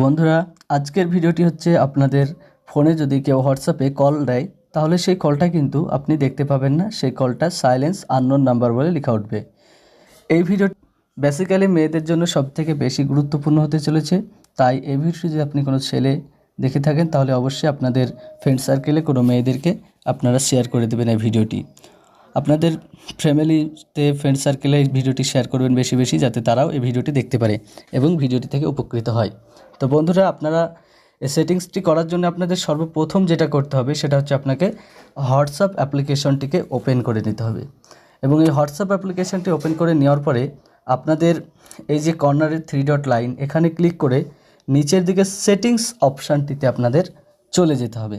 বন্ধুরা, আজকের ভিডিওটি হচ্ছে আপনাদের ফোনে যদি কেউ হোয়াটসঅ্যাপে কল দেয় তাহলে সেই কলটা কিন্তু আপনি দেখতে পাবেন না। সেই কলটা সাইলেন্স আননোন নাম্বার বলে লেখা উঠবে। এই ভিডিও বেসিক্যালি মেয়েদের জন্য সবথেকে বেশি গুরুত্বপূর্ণ হতে চলেছে। তাই এই ভিডিওটি যদি আপনি কোনো ছেলে দেখে থাকেন তাহলে অবশ্যই আপনাদের ফ্রেন্ড সার্কেলে কোনো মেয়েদেরকে আপনারা শেয়ার করে দেবেন এই ভিডিওটি। আপনাদের ফ্যামিলিতে ফ্রেন্ড সার্কেলে এই ভিডিওটি শেয়ার করবেন বেশি বেশি, যাতে তারাও এই ভিডিওটি দেখতে পারে এবং ভিডিওটি থেকে উপকৃত হয়। তো বন্ধুরা, আপনারা এই সেটিংসটি করার জন্য আপনাদের সর্বপ্রথম যেটা করতে হবে সেটা হচ্ছে আপনাকে হোয়াটসঅ্যাপ অ্যাপ্লিকেশনটিকে ওপেন করে নিতে হবে। এবং এই হোয়াটসঅ্যাপ অ্যাপ্লিকেশনটি ওপেন করে নেওয়ার পরে আপনাদের এই যে কর্নারের 3 ডট লাইন এখানে ক্লিক করে নিচের দিকে সেটিংস অপশানটিতে আপনাদের চলে যেতে হবে।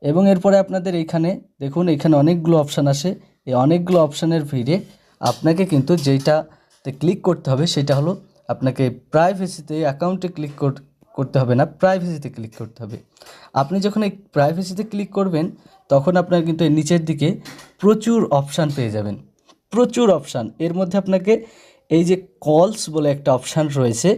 এবং এরপরে আপনাদের এইখানে দেখুন, এখানে অনেকগুলো অপশান আসে। এই অনেকগুলো অপশানের ভিড়ে আপনাকে কিন্তু যেইটাতে ক্লিক করতে হবে সেটা হলো আপনাকে প্রাইভেসিতে, অ্যাকাউন্টে ক্লিক করতে হবে না, প্রাইভেসিতে ক্লিক করতে হবে। আপনি যখন এই প্রাইভেসিতে ক্লিক করবেন তখন আপনার কিন্তু এই নিচের দিকে প্রচুর অপশান পেয়ে যাবেন, প্রচুর অপশান। এর মধ্যে আপনাকে এই যে কলস বলে একটা অপশান রয়েছে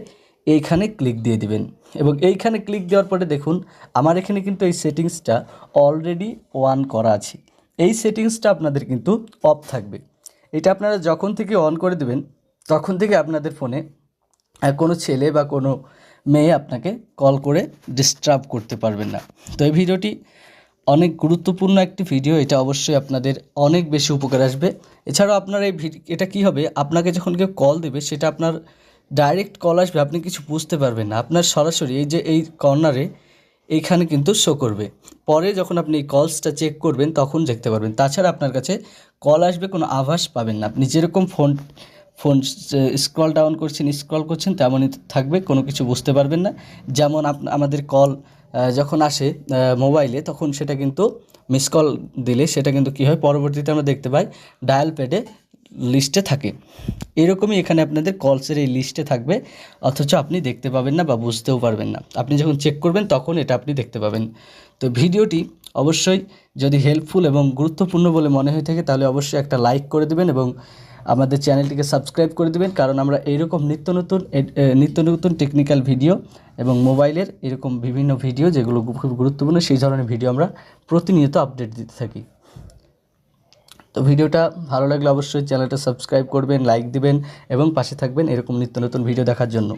এইখানে ক্লিক দিয়ে দিবেন। এবং এইখানে ক্লিক দেওয়ার পরে দেখুন আমার এখানে কিন্তু এই সেটিংসটা অলরেডি অন করা আছে। এই সেটিংসটা আপনাদের কিন্তু অফ থাকবে। এটা আপনারা যখন থেকে অন করে দেবেন তখন থেকে আপনাদের ফোনে কোনো ছেলে বা কোনো মেয়ে আপনাকে কল করে ডিস্টার্ব করতে পারবেন না। তো এই ভিডিওটি অনেক গুরুত্বপূর্ণ একটি ভিডিও, এটা অবশ্যই আপনাদের অনেক বেশি উপকার আসবে। এছাড়াও আপনার এটা কি হবে, আপনাকে যখন কেউ কল দেবে সেটা আপনার ডাইরেক্ট কল আসবে, আপনি কিছু বুঝতে পারবেন না। আপনার সরাসরি এই যে এই কর্নারে এইখানে কিন্তু শো করবে। পরে যখন আপনি এই কলসটা চেক করবেন তখন দেখতে পারবেন। তাছাড়া আপনার কাছে কল আসবে কোনো আভাস পাবেন না। আপনি যেরকম ফোন স্ক্রল ডাউন করছেন, স্ক্রল করছেন তেমনই থাকবে, কোনো কিছু বুঝতে পারবেন না। যেমন আমাদের কল যখন আসে মোবাইলে তখন সেটা কিন্তু মিস কল দিলে সেটা কিন্তু কী হয়, পরবর্তীতে আমরা দেখতে পাই ডায়াল প্যাডে লিস্টে থাকে। এরকমই এখানে আপনাদের কলসের এই লিস্টে থাকবে, অথচ আপনি দেখতে পাবেন না বা বুঝতেও পারবেন না। আপনি যখন চেক করবেন তখন এটা আপনি দেখতে পাবেন। তো ভিডিওটি অবশ্যই যদি হেল্পফুল এবং গুরুত্বপূর্ণ বলে মনে হয়ে থাকে তাহলে অবশ্যই একটা লাইক করে দেবেন এবং আমাদের চ্যানেলটিকে সাবস্ক্রাইব করে দেবেন, কারণ আমরা এইরকম নিত্য নতুন টেকনিক্যাল ভিডিও এবং মোবাইলের এরকম বিভিন্ন ভিডিও যেগুলো খুব গুরুত্বপূর্ণ সেই ধরনের ভিডিও আমরা প্রতিনিয়ত আপডেট দিতে থাকি। তো ভিডিওটা ভালো লাগলে অবশ্যই চ্যানেলটা সাবস্ক্রাইব করবেন, লাইক দিবেন এবং পাশে থাকবেন এরকম নিত্য নতুন ভিডিও দেখার জন্য।